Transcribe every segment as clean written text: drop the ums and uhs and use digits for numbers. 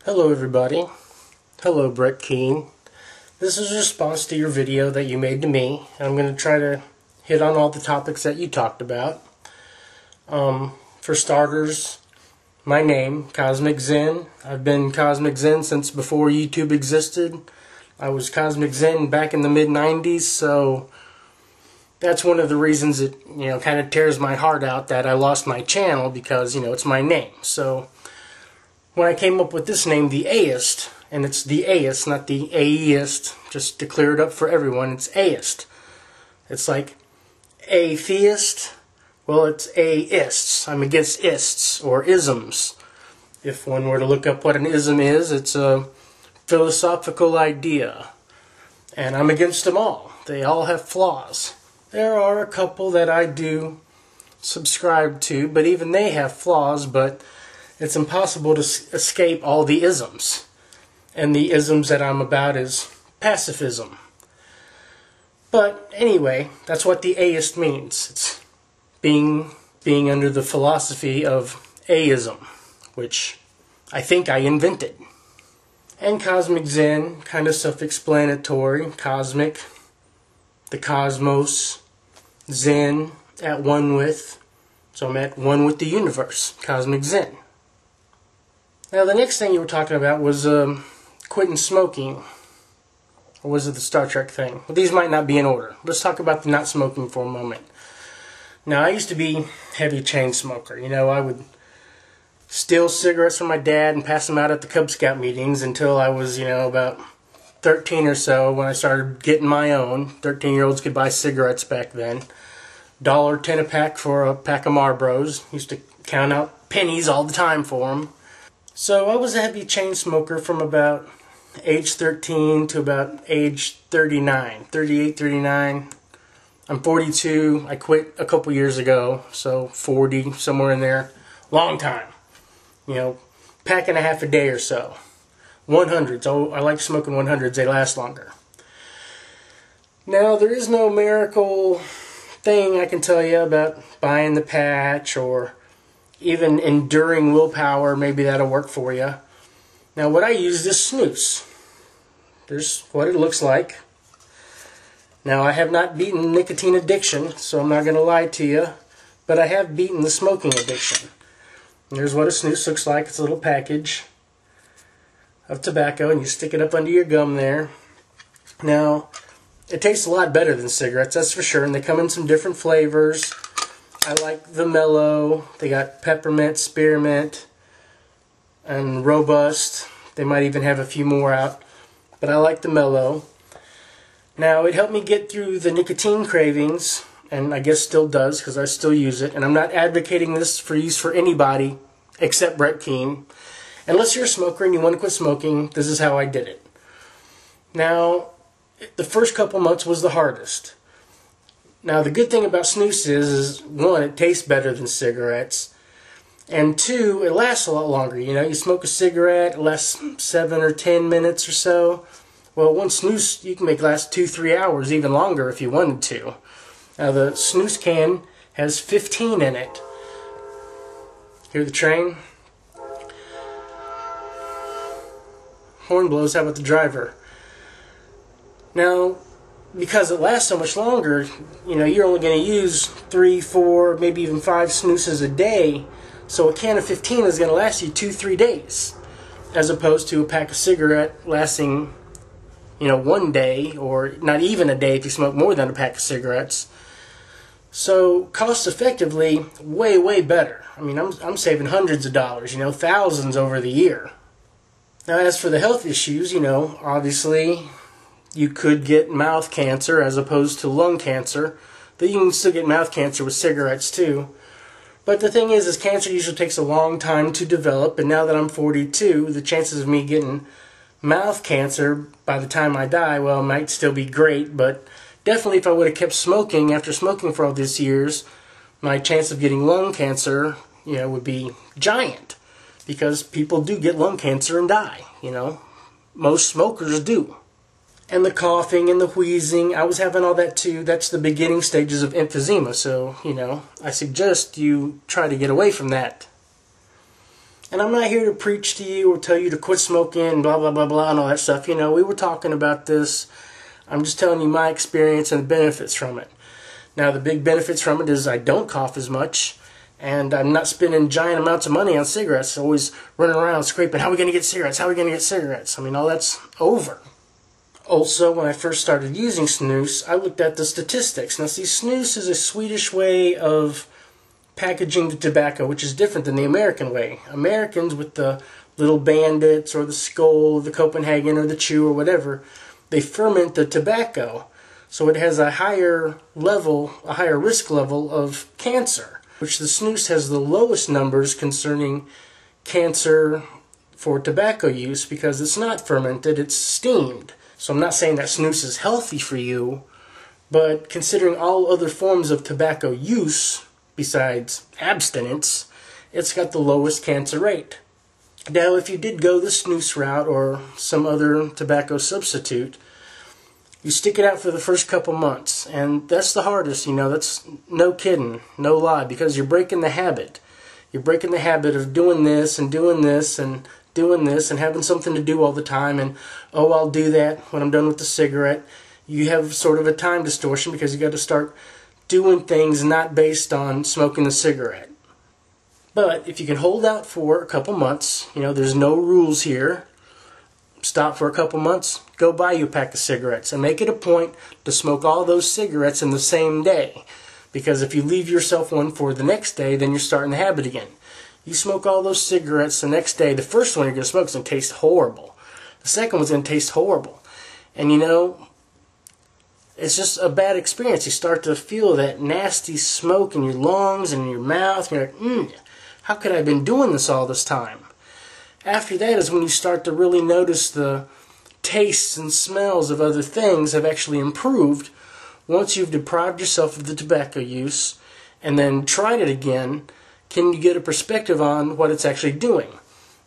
Hello everybody. Hello Brett Keen. This is a response to your video that you made to me. I'm going to try to hit on all the topics that you talked about. For starters, my name, Cosmic Zen. I've been Cosmic Zen since before YouTube existed. I was Cosmic Zen back in the mid-90s, so that's one of the reasons it, kind of tears my heart out that I lost my channel because, it's my name. So when I came up with this name, the Atheist, and it's the Atheist, not the Atheist, just to clear it up for everyone, it's Atheist. It's like atheist, well, it's Aheists. I'm against ists, or isms. If one were to look up what an ism is, it's a philosophical idea. And I'm against them all. They all have flaws. There are a couple that I do subscribe to, but even they have flaws, but it's impossible to escape all the isms. And the isms that I'm about is pacifism. But anyway, that's what the atheist means. It's being under the philosophy of atheism, which I think I invented. And Cosmic Zen, kind of self-explanatory. Cosmic, the cosmos, Zen, at one with. So I'm at one with the universe. Cosmic Zen. Now the next thing you were talking about was quitting smoking. Or was it the Star Trek thing? Well, these might not be in order. Let's talk about the not smoking for a moment. Now, I used to be a heavy chain smoker. I would steal cigarettes from my dad and pass them out at the Cub Scout meetings until I was, about 13 or so when I started getting my own. 13-year-olds could buy cigarettes back then. $1.10 a pack for a pack of Marlboros. Used to count out pennies all the time for them. So I was a heavy chain smoker from about age 13 to about age 39, 38, 39. I'm 42. I quit a couple years ago, so 40, somewhere in there. Long time. Pack and a half a day or so. 100s. Oh, I like smoking 100s. They last longer. Now, there is no miracle thing I can tell you about buying the patch or even enduring willpower. Maybe that'll work for you. Now, what I used is snus. There's what it looks like. Now, I have not beaten nicotine addiction, so I'm not going to lie to you, but I have beaten the smoking addiction. And here's what a snus looks like. It's a little package of tobacco, and you stick it up under your gum there. Now, it tastes a lot better than cigarettes, that's for sure, and they come in some different flavors. I like the mellow. They got peppermint, spearmint, and robust. They might even have a few more out, but I like the mellow. Now, it helped me get through the nicotine cravings, and I guess still does because I still use it. And I'm not advocating this for use for anybody except Brett Keen. Unless you're a smoker and you want to quit smoking, this is how I did it. Now, the first couple months was the hardest. Now, the good thing about snus is one, it tastes better than cigarettes. And two, it lasts a lot longer. You smoke a cigarette, it lasts 7 or 10 minutes or so. Well, one snus you can make last 2-3 hours, even longer if you wanted to. Now, the snus can has 15 in it. Hear the train? Horn blows, how about the driver? Now, because it lasts so much longer, you're only going to use 3, 4, maybe even 5 snoozes a day. So a can of 15 is going to last you 2-3 days, as opposed to a pack of cigarette lasting, 1 day, or not even a day if you smoke more than a pack of cigarettes. So cost effectively, way, way better. I mean, I'm saving hundreds of dollars, thousands over the year. Now, as for the health issues, obviously you could get mouth cancer as opposed to lung cancer. But you can still get mouth cancer with cigarettes too. But the thing is cancer usually takes a long time to develop, and now that I'm 42, the chances of me getting mouth cancer by the time I die, well, might still be great, but definitely if I would have kept smoking after smoking for all these years, my chance of getting lung cancer, would be giant. Because people do get lung cancer and die, Most smokers do. And the coughing and the wheezing, I was having all that too. That's the beginning stages of emphysema, so, I suggest you try to get away from that. And I'm not here to preach to you or tell you to quit smoking, blah, blah, blah, blah, and all that stuff. You know, we were talking about this. I'm just telling you my experience and the benefits from it. Now, the big benefits from it is I don't cough as much, and I'm not spending giant amounts of money on cigarettes, always running around scraping, how are we going to get cigarettes? How are we going to get cigarettes? I mean, all that's over. Also, when I first started using snus, I looked at the statistics. Now, see, snus is a Swedish way of packaging the tobacco, which is different than the American way. Americans, with the little bandits or the skull, the Copenhagen or the chew or whatever, they ferment the tobacco, so it has a higher level, a higher risk level of cancer, which the snus has the lowest numbers concerning cancer for tobacco use because it's not fermented, it's steamed. So I'm not saying that snus is healthy for you, but considering all other forms of tobacco use, besides abstinence, it's got the lowest cancer rate. Now, if you did go the snus route or some other tobacco substitute, you stick it out for the first couple months, and that's the hardest, you know, that's no kidding, no lie, because you're breaking the habit. You're breaking the habit of doing this and doing this and doing this and having something to do all the time, and, oh, I'll do that when I'm done with the cigarette. You have sort of a time distortion because you got to start doing things not based on smoking a cigarette. But if you can hold out for a couple months, you know, there's no rules here. Stop for a couple months, go buy you a pack of cigarettes and make it a point to smoke all those cigarettes in the same day. Because if you leave yourself one for the next day, then you're starting the habit again. You smoke all those cigarettes the next day, the first one you're going to smoke is going to taste horrible. The second one's going to taste horrible. And you know, it's just a bad experience. You start to feel that nasty smoke in your lungs and in your mouth. And you're like, how could I have been doing this all this time? After that is when you start to really notice the tastes and smells of other things have actually improved once you've deprived yourself of the tobacco use and then tried it again. Can you get a perspective on what it's actually doing?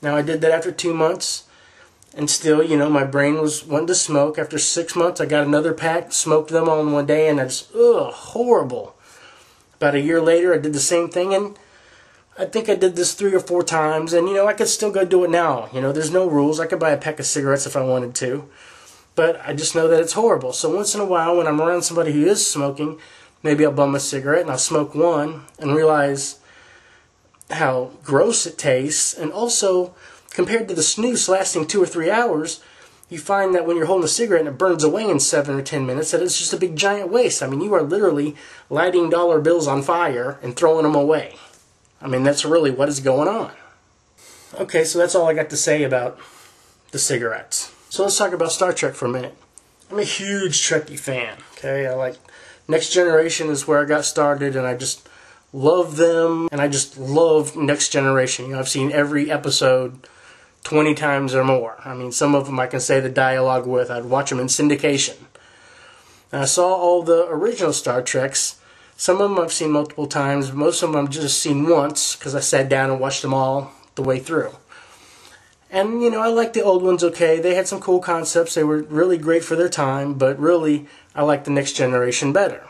Now, I did that after 2 months, and still, you know, my brain was wanting to smoke. After 6 months, I got another pack, smoked them all in one day, and it's horrible. About a year later, I did the same thing, and I think I did this 3 or 4 times, and, you know, I could still go do it now. You know, there's no rules. I could buy a pack of cigarettes if I wanted to, but I just know that it's horrible. So once in a while, when I'm around somebody who is smoking, maybe I'll bum a cigarette, and I'll smoke one, and realize how gross it tastes. And also, compared to the snus lasting 2 or 3 hours, you find that when you're holding a cigarette and it burns away in 7 or 10 minutes, that it's just a big giant waste. I mean, you are literally lighting dollar bills on fire and throwing them away. I mean, that's really what is going on. Okay, so that's all I got to say about the cigarettes. So let's talk about Star Trek for a minute. I'm a huge Trekkie fan. Okay, I like Next Generation is where I got started, and I just love them, and I just love Next Generation. You know, I've seen every episode 20 times or more. I mean, some of them I can say the dialogue with. I'd watch them in syndication. And I saw all the original Star Treks. Some of them I've seen multiple times. Most of them I've just seen once because I sat down and watched them all the way through. And, you know, I like the old ones okay. They had some cool concepts. They were really great for their time, but really, I like the Next Generation better.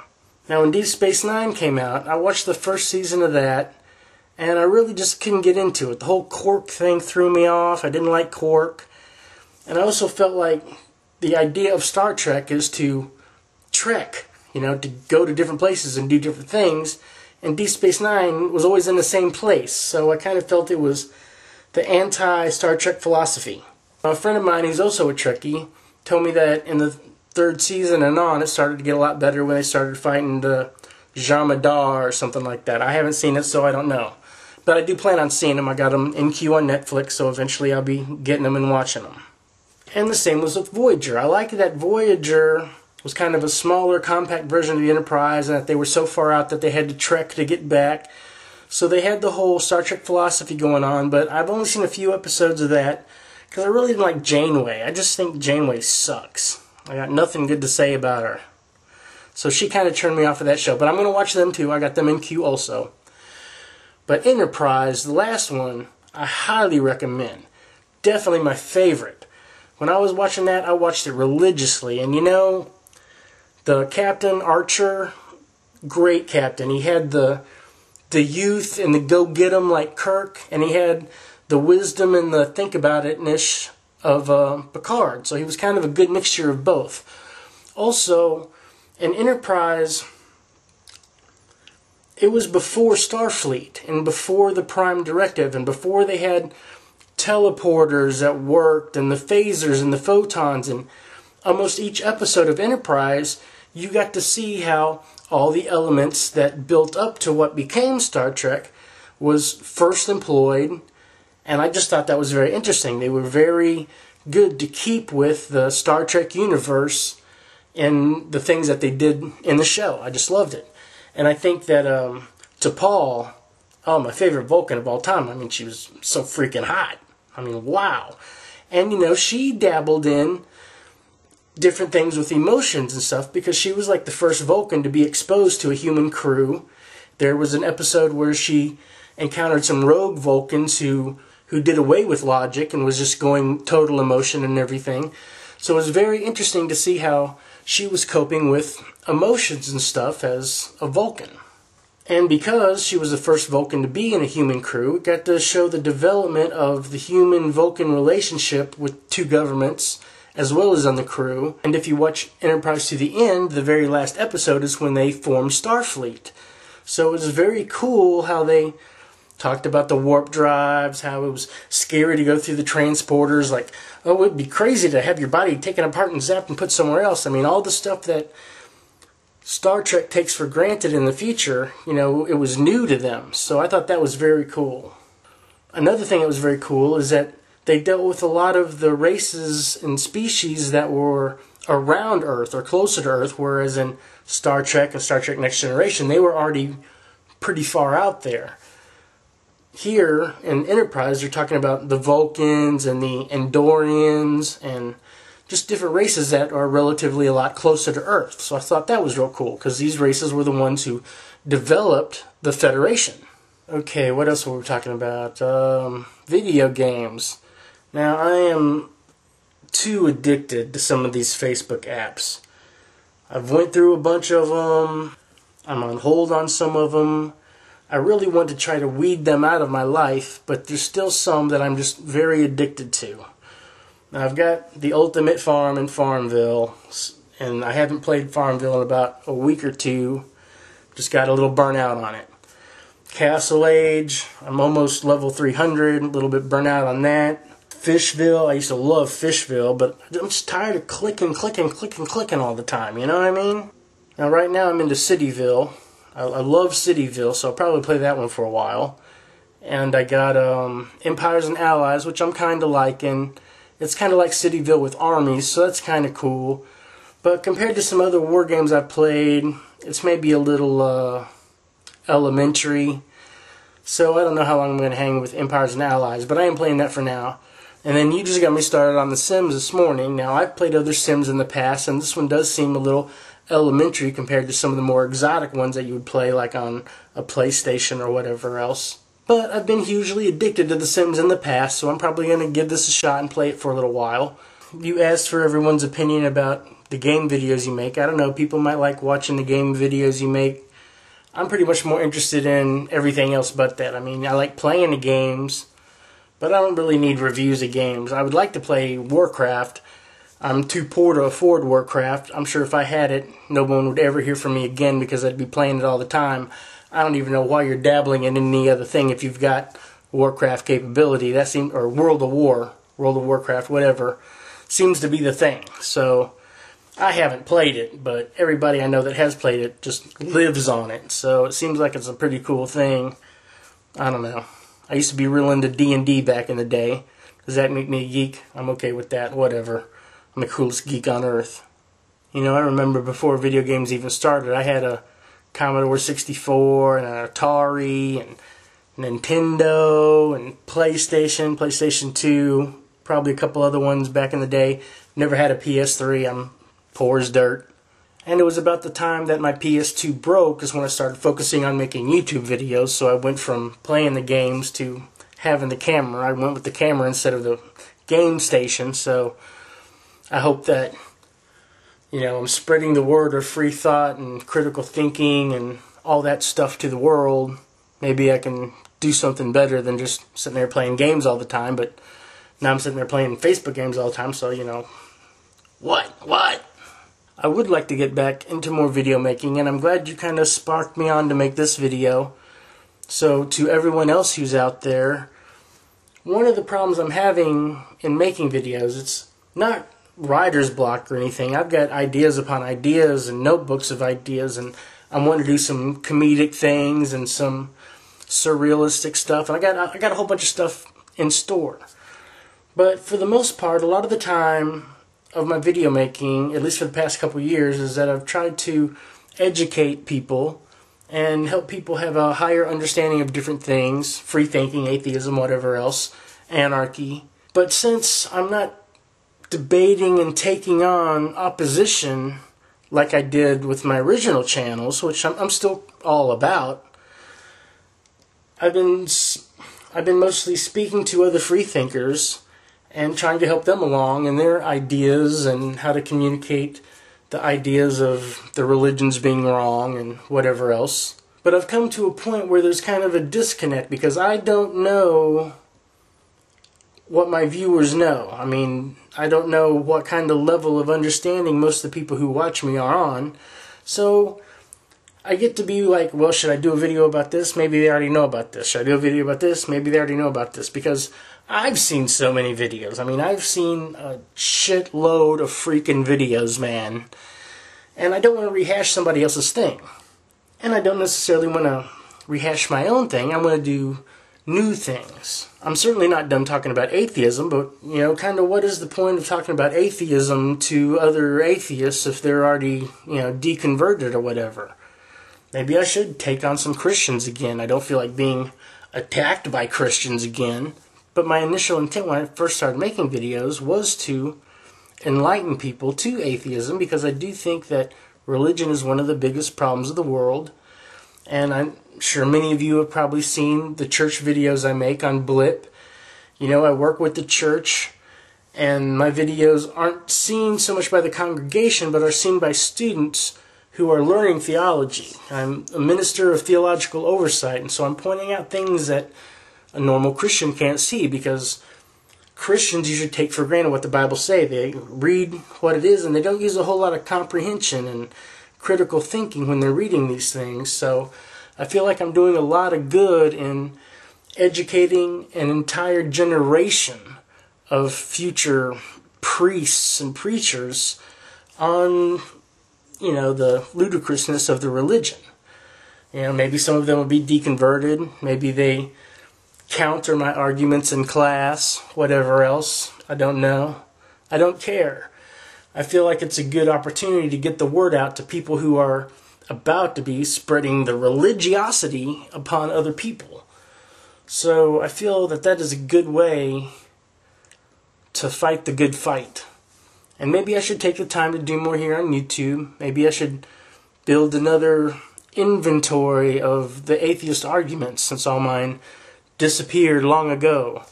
Now, when Deep Space Nine came out, I watched the first season of that, and I really just couldn't get into it. The whole Quark thing threw me off. I didn't like Quark. And I also felt like the idea of Star Trek is to trek, you know, to go to different places and do different things. And Deep Space Nine was always in the same place, so I kind of felt it was the anti-Star Trek philosophy. A friend of mine who's also a Trekkie told me that in the 3rd season and on, it started to get a lot better when they started fighting the Jamadar or something like that. I haven't seen it, so I don't know. But I do plan on seeing them. I got them in queue on Netflix, so eventually I'll be getting them and watching them. And the same was with Voyager. I like that Voyager was kind of a smaller, compact version of the Enterprise, and that they were so far out that they had to trek to get back. So they had the whole Star Trek philosophy going on, but I've only seen a few episodes of that because I really didn't like Janeway. I just think Janeway sucks. I got nothing good to say about her. So she kind of turned me off of that show, but I'm going to watch them too. I got them in queue also. But Enterprise, the last one, I highly recommend. Definitely my favorite. When I was watching that, I watched it religiously, and you know, the Captain Archer, great captain. He had the youth and the go-get-em like Kirk, and he had the wisdom and the think about it-ish of Picard. So he was kind of a good mixture of both. Also, in Enterprise, it was before Starfleet and before the Prime Directive and before they had teleporters that worked and the phasers and the photons, and almost each episode of Enterprise you got to see how all the elements that built up to what became Star Trek was first employed, and I just thought that was very interesting. They were very good to keep with the Star Trek universe and the things that they did in the show. I just loved it. And I think that T'Pol, oh, my favorite Vulcan of all time. I mean, she was so freaking hot. I mean, wow. And, you know, she dabbled in different things with emotions and stuff because she was like the first Vulcan to be exposed to a human crew. There was an episode where she encountered some rogue Vulcans who did away with logic and was just going total emotion and everything. So it was very interesting to see how she was coping with emotions and stuff as a Vulcan. And because she was the first Vulcan to be in a human crew, it got to show the development of the human-Vulcan relationship with two governments, as well as on the crew. And if you watch Enterprise to the end, the very last episode is when they formed Starfleet. So it was very cool how they talked about the warp drives, how it was scary to go through the transporters, like, oh, it would be crazy to have your body taken apart and zapped and put somewhere else. I mean, all the stuff that Star Trek takes for granted in the future, you know, it was new to them. So I thought that was very cool. Another thing that was very cool is that they dealt with a lot of the races and species that were around Earth or closer to Earth, whereas in Star Trek and Star Trek Next Generation, they were already pretty far out there. Here in Enterprise, they're talking about the Vulcans and the Andorians and just different races that are relatively a lot closer to Earth. So I thought that was real cool because these races were the ones who developed the Federation. Okay, what else were we talking about? Video games. Now, I am too addicted to some of these Facebook apps. I've went through a bunch of them. I'm on hold on some of them. I really want to try to weed them out of my life, but there's still some that I'm just very addicted to. Now, I've got the Ultimate Farm in Farmville, and I haven't played Farmville in about a week or two. Just got a little burnout on it. Castle Age, I'm almost level 300, a little bit burnt out on that. Fishville, I used to love Fishville, but I'm just tired of clicking all the time, you know what I mean? Now, right now I'm into Cityville. I love Cityville, so I'll probably play that one for a while. And I got Empires and Allies, which I'm kind of liking. It's kind of like Cityville with armies, so that's kind of cool. But compared to some other war games I've played, it's maybe a little elementary. So I don't know how long I'm going to hang with Empires and Allies, but I am playing that for now. And then you just got me started on The Sims this morning. Now, I've played other Sims in the past, and this one does seem a little elementary compared to some of the more exotic ones that you would play like on a PlayStation or whatever else. But I've been hugely addicted to The Sims in the past, so I'm probably going to give this a shot and play it for a little while. You asked for everyone's opinion about the game videos you make. I don't know, people might like watching the game videos you make. I'm pretty much more interested in everything else but that. I mean, I like playing the games, but I don't really need reviews of games. I would like to play Warcraft. I'm too poor to afford Warcraft. I'm sure if I had it, no one would ever hear from me again because I'd be playing it all the time. I don't even know why you're dabbling in any other thing if you've got Warcraft capability. That seems, or World of Warcraft, whatever, seems to be the thing. So I haven't played it, but everybody I know that has played it just lives on it. So it seems like it's a pretty cool thing. I don't know. I used to be real into D&D back in the day. Does that make me a geek? I'm okay with that. Whatever. I'm the coolest geek on earth. You know, I remember before video games even started, I had a Commodore 64 and an Atari and Nintendo and PlayStation 2, probably a couple other ones back in the day. Never had a PS3. I'm poor as dirt. And it was about the time that my PS2 broke is when I started focusing on making YouTube videos. So I went from playing the games to having the camera. I went with the camera instead of the game station. So I hope that, you know, I'm spreading the word of free thought and critical thinking and all that stuff to the world. Maybe I can do something better than just sitting there playing games all the time. But now I'm sitting there playing Facebook games all the time, so, you know, what? I would like to get back into more video making, and I'm glad you kind of sparked me on to make this video. So to everyone else who's out there, one of the problems I'm having in making videos, it's not writer's block or anything. I've got ideas upon ideas and notebooks of ideas, and I want to do some comedic things and some surrealistic stuff. And I got a whole bunch of stuff in store. But for the most part, a lot of the time of my video making, at least for the past couple of years, is that I've tried to educate people and help people have a higher understanding of different things, free thinking, atheism, whatever else, anarchy. But since I'm not debating and taking on opposition like I did with my original channels, which I'm still all about, I've been mostly speaking to other free thinkers and trying to help them along in their ideas and how to communicate the ideas of the religions being wrong and whatever else. But I've come to a point where there's kind of a disconnect because I don't know what my viewers know. I mean, I don't know what kind of level of understanding most of the people who watch me are on. So I get to be like, well, should I do a video about this? Maybe they already know about this. Should I do a video about this? Maybe they already know about this. Because I've seen so many videos. I mean, I've seen a shitload of freaking videos, man. And I don't want to rehash somebody else's thing. And I don't necessarily want to rehash my own thing. I want to do new things. I'm certainly not done talking about atheism, but, you know, kind of what is the point of talking about atheism to other atheists if they're already, you know, deconverted or whatever? Maybe I should take on some Christians again. I don't feel like being attacked by Christians again. But my initial intent when I first started making videos was to enlighten people to atheism, because I do think that religion is one of the biggest problems of the world. And I'm sure many of you have probably seen the church videos I make on Blip. You know, I work with the church, and my videos aren't seen so much by the congregation, but are seen by students who are learning theology. I'm a minister of theological oversight, and so I'm pointing out things that a normal Christian can't see, because Christians usually take for granted what the Bible say. They read what it is, and they don't use a whole lot of comprehension and critical thinking when they're reading these things. So I feel like I'm doing a lot of good in educating an entire generation of future priests and preachers on, you know, the ludicrousness of the religion. You know, maybe some of them will be deconverted. Maybe they counter my arguments in class, whatever else. I don't know. I don't care. I feel like it's a good opportunity to get the word out to people who are about to be spreading the religiosity upon other people. So I feel that that is a good way to fight the good fight. And maybe I should take the time to do more here on YouTube. Maybe I should build another inventory of the atheist arguments, since all mine disappeared long ago.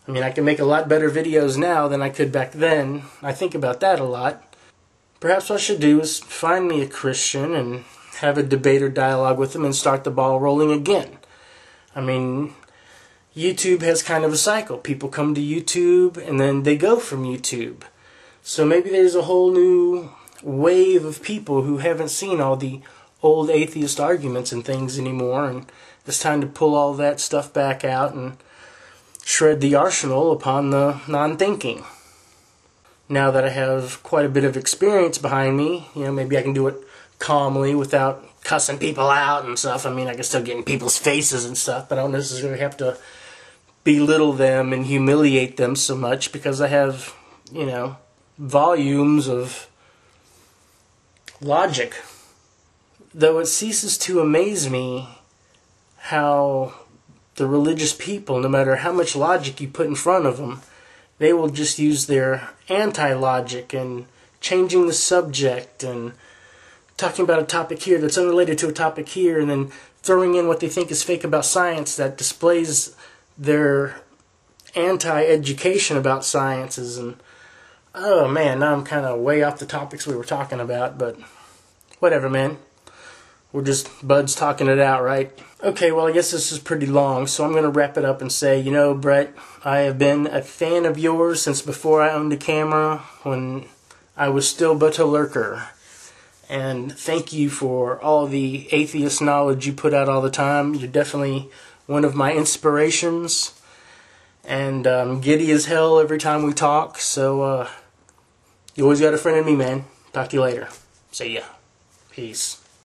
I mean, I can make a lot better videos now than I could back then. I think about that a lot. Perhaps what I should do is find me a Christian and have a debate or dialogue with them and start the ball rolling again. I mean, YouTube has kind of a cycle. People come to YouTube and then they go from YouTube. So maybe there's a whole new wave of people who haven't seen all the old atheist arguments and things anymore, and it's time to pull all that stuff back out and shred the arsenal upon the non-thinking. Now that I have quite a bit of experience behind me, you know, maybe I can do it calmly without cussing people out and stuff. I mean, I can still get in people's faces and stuff, but I don't necessarily have to belittle them and humiliate them so much, because I have, you know, volumes of logic. Though it ceases to amaze me how the religious people, no matter how much logic you put in front of them, they will just use their anti-logic and changing the subject and talking about a topic here that's unrelated to a topic here, and then throwing in what they think is fake about science that displays their anti-education about sciences. And oh man, now I'm kind of way off the topics we were talking about, but whatever, man. We're just buds talking it out, right? Okay, well, I guess this is pretty long, so I'm going to wrap it up and say, you know, Brett, I have been a fan of yours since before I owned a camera, when I was still but a lurker. And thank you for all the atheist knowledge you put out all the time. You're definitely one of my inspirations. And giddy as hell every time we talk, so you always got a friend in me, man. Talk to you later. See ya. Peace.